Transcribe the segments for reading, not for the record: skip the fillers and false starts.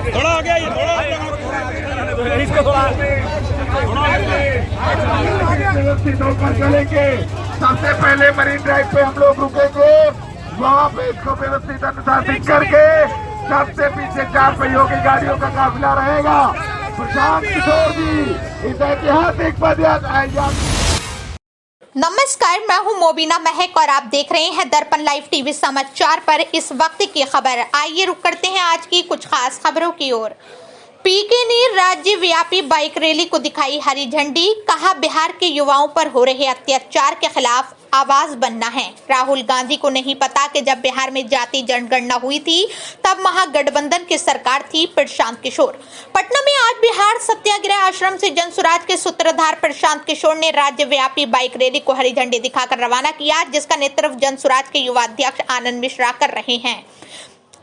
थोड़ा आगे आइए, व्यवस्थित होकर चलेंगे। सबसे पहले मरीन ड्राइव पे हम लोग रुकेंगे, वहाँ पे इसको व्यवस्थित अनुशासित करके सबसे पीछे 4 पहियों की गाड़ियों का काफिला रहेगा। प्रशांत किशोर जी इस ऐतिहासिक पदयात्रा। नमस्कार, मैं हूं मोबिना महक और आप देख रहे हैं दर्पण लाइव टीवी समाचार पर इस वक्त की खबर। आइए रुक करते हैं आज की कुछ खास खबरों की ओर। पीके ने राज्यव्यापी बाइक रैली को दिखाई हरी झंडी, कहा बिहार के युवाओं पर हो रहे अत्याचार के खिलाफ आवाज बनना है। राहुल गांधी को नहीं पता कि जब बिहार में जाति जनगणना हुई थी तब महागठबंधन की सरकार थी। प्रशांत किशोर। पटना में आज बिहार सत्याग्रह आश्रम से जनसुराज के सूत्रधार प्रशांत किशोर ने राज्यव्यापी बाइक रैली को हरी झंडी दिखाकर रवाना किया, जिसका नेतृत्व जनसुराज के युवा अध्यक्ष आनंद मिश्रा कर रहे हैं।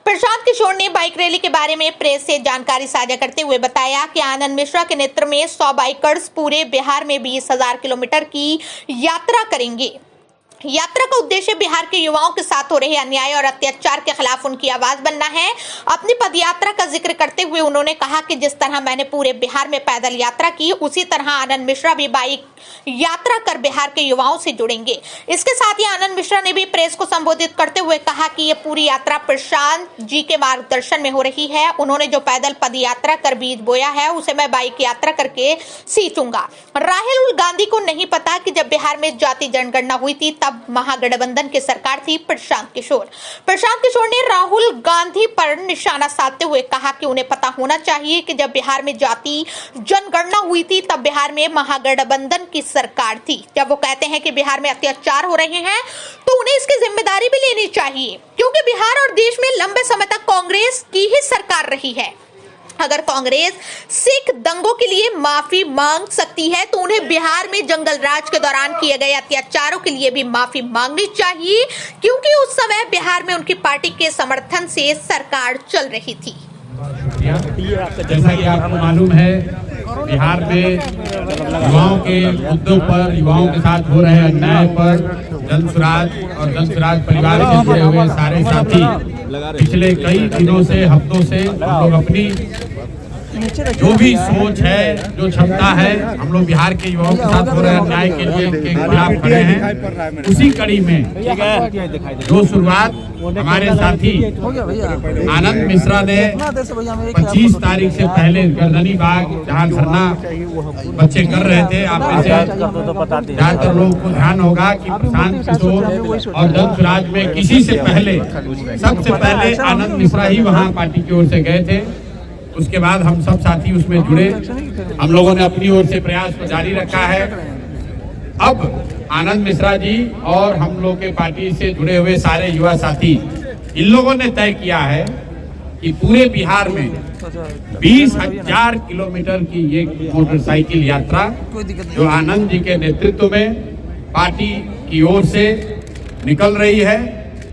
प्रशांत किशोर ने बाइक रैली के बारे में प्रेस से जानकारी साझा करते हुए बताया कि आनंद मिश्रा के नेतृत्व में 100 बाइकर्स पूरे बिहार में 20,000 किलोमीटर की यात्रा करेंगे। यात्रा का उद्देश्य बिहार के युवाओं के साथ हो रहे अन्याय और अत्याचार के खिलाफ उनकी आवाज बनना है। अपनी पदयात्रा का जिक्र करते हुए उन्होंने कहा कि जिस तरह मैंने पूरे बिहार में पैदल यात्रा की, उसी तरह आनंद मिश्रा भी बाइक यात्रा कर बिहार के युवाओं से जुड़ेंगे। इसके साथ ही आनंद मिश्रा ने भी प्रेस को संबोधित करते हुए कहा कि ये पूरी यात्रा प्रशांत जी के मार्गदर्शन में हो रही है। उन्होंने जो पैदल पद यात्रा कर बीज बोया है, उसे मैं बाइक यात्रा करके सींचूंगा। राहुल गांधी को नहीं पता कि जब बिहार में जाति जनगणना हुई थी तब महागठबंधन की सरकार थी। प्रशांत किशोर ने राहुल गांधी पर निशाना साधते हुए कहा कि उन्हें पता होना चाहिए कि जब बिहार में जाति जनगणना हुई थी तब बिहार में महागठबंधन की सरकार थी। जब वो कहते हैं कि बिहार में अत्याचार हो रहे हैं तो उन्हें इसकी जिम्मेदारी भी लेनी चाहिए, क्योंकि बिहार और देश में लंबे समय तक कांग्रेस की ही सरकार रही है। अगर कांग्रेस सिख दंगों के लिए माफी मांग सकती है तो उन्हें बिहार में जंगल राज के दौरान किए गए अत्याचारों के लिए भी माफी मांगनी चाहिए, क्योंकि उस समय बिहार में उनकी पार्टी के समर्थन से सरकार चल रही थी। जैसा कि आपको मालूम है, बिहार में युवाओं के मुद्दों पर, युवाओं के साथ हो रहे अन्याय पर जनसुराज और जनसुराज परिवार से जुड़े हुए सारे साथी पिछले कई दिनों से, हफ्तों से हम लोग अपनी जो भी सोच है, जो क्षमता है, हम लोग बिहार के युवाओं के साथ हो रहे अन्याय के लिए उनके खिलाफ खड़े हैं। उसी कड़ी में जो शुरुआत हमारे साथी आनंद मिश्रा ने 25 तारीख से पहले गर्दनी बाग जहाँ धरना बच्चे कर रहे थे, आप में से ज्यादातर लोगों को ध्यान होगा कि प्रशांत किशोर और जनसुराज में किसी से पहले, सबसे पहले आनंद मिश्रा ही वहाँ पार्टी की ओर से गए थे। उसके बाद हम सब साथी उसमें जुड़े। हम लोगों ने अपनी ओर से प्रयास को जारी रखा है। अब आनंद मिश्रा जी और हम लोग के पार्टी से जुड़े हुए सारे युवा साथी, इन लोगों ने तय किया है कि पूरे बिहार में 20,000 किलोमीटर की ये मोटरसाइकिल यात्रा जो आनंद जी के नेतृत्व में पार्टी की ओर से निकल रही है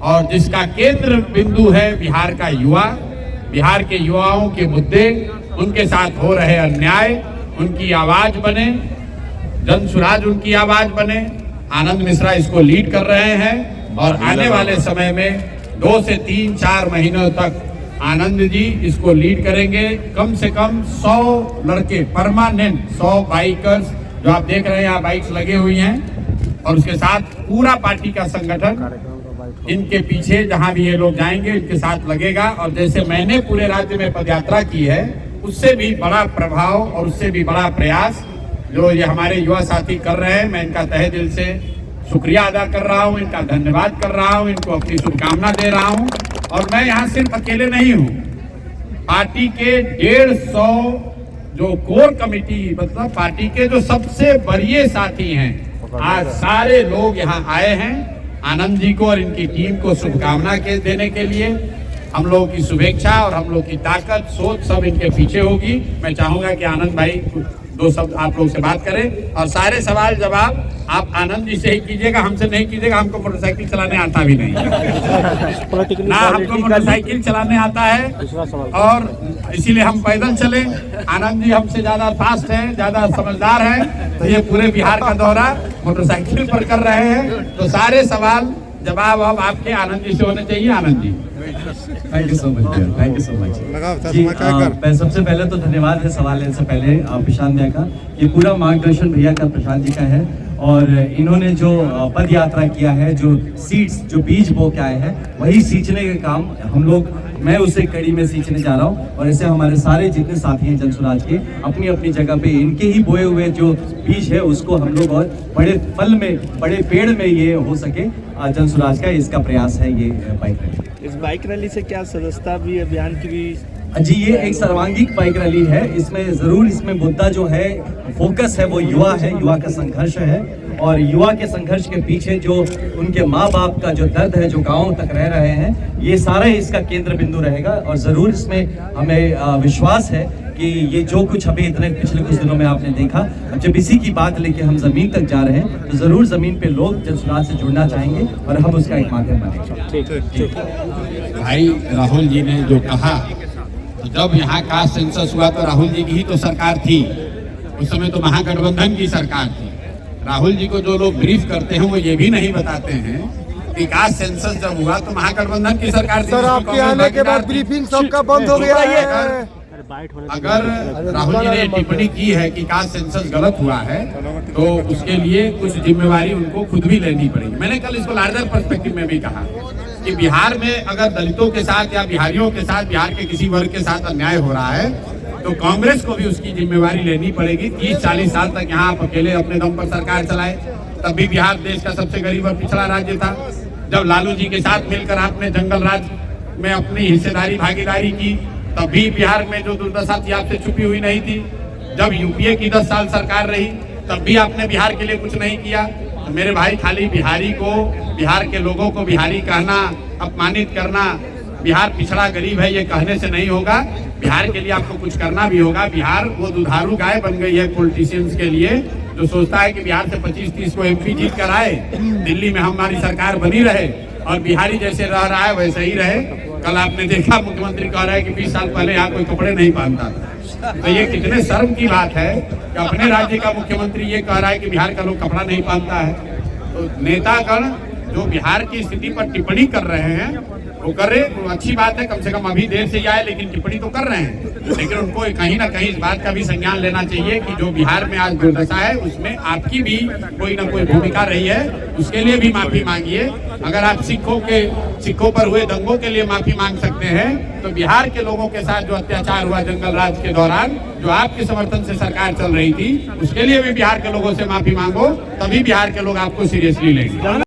और जिसका केंद्र बिंदु है बिहार का युवा, बिहार के युवाओं के मुद्दे, उनके साथ हो रहे अन्याय, उनकी आवाज बने, जनसुराज उनकी आवाज बने। आनंद मिश्रा इसको लीड कर रहे हैं और आने वाले समय में 2 से 3-4 महीनों तक आनंद जी इसको लीड करेंगे। कम से कम 100 लड़के परमानेंट, 100 बाइकर्स जो आप देख रहे हैं यहाँ बाइक्स लगे हुई हैं, और उसके साथ पूरा पार्टी का संगठन इनके पीछे जहां भी ये लोग जाएंगे इनके साथ लगेगा। और जैसे मैंने पूरे राज्य में पदयात्रा की है, उससे भी बड़ा प्रभाव और उससे भी बड़ा प्रयास जो ये हमारे युवा साथी कर रहे हैं, मैं इनका तहे दिल से शुक्रिया अदा कर रहा हूं, इनका धन्यवाद कर रहा हूं, इनको अपनी शुभकामना दे रहा हूं। और मैं यहाँ सिर्फ अकेले नहीं हूँ, पार्टी के 150 जो कोर कमेटी, मतलब पार्टी के जो सबसे वरीय साथी हैं, आज सारे लोग यहाँ आए हैं आनंद जी को और इनकी टीम को शुभकामना के देने के लिए। हम लोगों की शुभेच्छा और हम लोग की ताकत, सोच सब इनके पीछे होगी। मैं चाहूंगा कि आनंद भाई 2 शब्द आप लोग से बात करें और सारे सवाल जवाब आप आनंद जी से ही कीजिएगा, हमसे नहीं कीजिएगा। हमको मोटरसाइकिल चलाने आता भी नहीं ना, हमको मोटरसाइकिल चलाने आता है और इसीलिए हम पैदल चले। आनंद जी हमसे ज्यादा फास्ट हैं, ज्यादा समझदार हैं, तो ये पूरे बिहार का दौरा मोटरसाइकिल पर कर रहे हैं। तो सारे सवाल जवाब अब आपके आनंद जी से होने चाहिए। Anand ji, thank you so much, thank you so much ji. मैं सबसे पहले तो धन्यवाद है सवाल लेने से पहले प्रशांत भैया का। ये पूरा मार्गदर्शन भैया का, प्रशांत जी का है। और इन्होंने जो पद यात्रा किया है, जो सीड्स, जो बीज बो के आए हैं, वही सींचने का काम हम लोग, मैं उसे कड़ी में सींचने जा रहा हूँ। और ऐसे हमारे सारे जितने साथी हैं जनसुराज के, अपनी अपनी जगह पे इनके ही बोए हुए जो बीज है उसको हम लोग और बड़े फल में, बड़े पेड़ में ये हो सके, जनसुराज का इसका प्रयास है ये बाइक रैली। इस बाइक रैली से क्या सदस्यता भी, अभियान की भी? जी, ये एक सर्वांगीण बाइक रैली है। इसमें जरूर, इसमें मुद्दा जो है, फोकस है, वो युवा है, युवा का संघर्ष है। और युवा के संघर्ष के पीछे जो उनके माँ बाप का जो दर्द है, जो गाँव तक रह रहे हैं, ये सारा इसका केंद्र बिंदु रहेगा। और जरूर इसमें हमें विश्वास है कि ये जो कुछ अभी इतने पिछले कुछ दिनों में आपने देखा, जब इसी की बात लेके हम जमीन तक जा रहे हैं, तो जरूर जमीन पे लोग जनसुराज से जुड़ना चाहेंगे और हम उसका एक माध्यम बनेंगे। भाई राहुल जी ने जो कहा, तो जब यहाँ कास्ट सेंसस हुआ तो राहुल जी की ही तो सरकार थी। उस समय तो महागठबंधन की सरकार थी। राहुल जी को जो लोग ब्रीफ करते हैं वो ये भी नहीं बताते हैं कि कास्ट सेंसस जब हुआ तो महागठबंधन की सरकार थी। सर, आपके आने के बाद ब्रीफिंग सबका बंद हो गया है। अगर राहुल जी ने टिप्पणी की है कि कास्ट सेंसस गलत हुआ है, तो उसके लिए कुछ जिम्मेवारी उनको खुद भी लेनी पड़ेगी। मैंने कल इसको लार्जर पर्सपेक्टिव में भी कहा कि बिहार में अगर दलितों के साथ या बिहारियों के साथ, बिहार के किसी वर्ग के साथ अन्याय हो रहा है, तो कांग्रेस को भी उसकी जिम्मेवारी लेनी पड़ेगी। 30-40 साल तक यहाँ आप अकेले अपने दम पर सरकार चलाए, तब भी बिहार देश का सबसे गरीब और पिछड़ा राज्य था। जब लालू जी के साथ मिलकर आपने जंगल राज में अपनी हिस्सेदारी, भागीदारी की, तब भी बिहार में जो दुर्दशा थी आपसे छुपी हुई नहीं थी। जब यूपीए की 10 साल सरकार रही, तब भी आपने बिहार के लिए कुछ नहीं किया। तो मेरे भाई, खाली बिहारी को, बिहार के लोगों को बिहारी कहना, अपमानित करना, बिहार पिछड़ा गरीब है, ये कहने से नहीं होगा। बिहार के लिए आपको कुछ करना भी होगा। बिहार वो दुधारू गाय बन गई है पॉलिटिशियंस के लिए, जो सोचता है कि बिहार से 25-30 को एमपी जीत कर आए, दिल्ली में हमारी सरकार बनी रहे और बिहारी जैसे रह रहा है वैसे ही रहे। कल आपने देखा मुख्यमंत्री कह रहा है कि 20 साल पहले यहाँ कोई कपड़े नहीं पहनता था। तो ये कितने शर्म की बात है कि अपने राज्य का मुख्यमंत्री ये कह रहा है कि बिहार का लोग कपड़ा नहीं पहनता है। तो नेतागण जो बिहार की स्थिति पर टिप्पणी कर रहे हैं वो कर रहे, वो अच्छी बात है, कम से कम अभी देर से ही आए लेकिन टिप्पणी तो कर रहे हैं। लेकिन उनको कहीं ना कहीं इस बात का भी संज्ञान लेना चाहिए कि जो बिहार में आज दुर्दशा है उसमें आपकी भी कोई ना कोई भूमिका रही है, उसके लिए भी माफी मांगिए। अगर आप सिखों पर हुए दंगों के लिए माफी मांग सकते हैं, तो बिहार के लोगों के साथ जो अत्याचार हुआ जंगल राज के दौरान, जो आपके समर्थन से सरकार चल रही थी, उसके लिए भी बिहार के लोगों से माफी मांगो, तभी बिहार के लोग आपको सीरियसली लेंगे।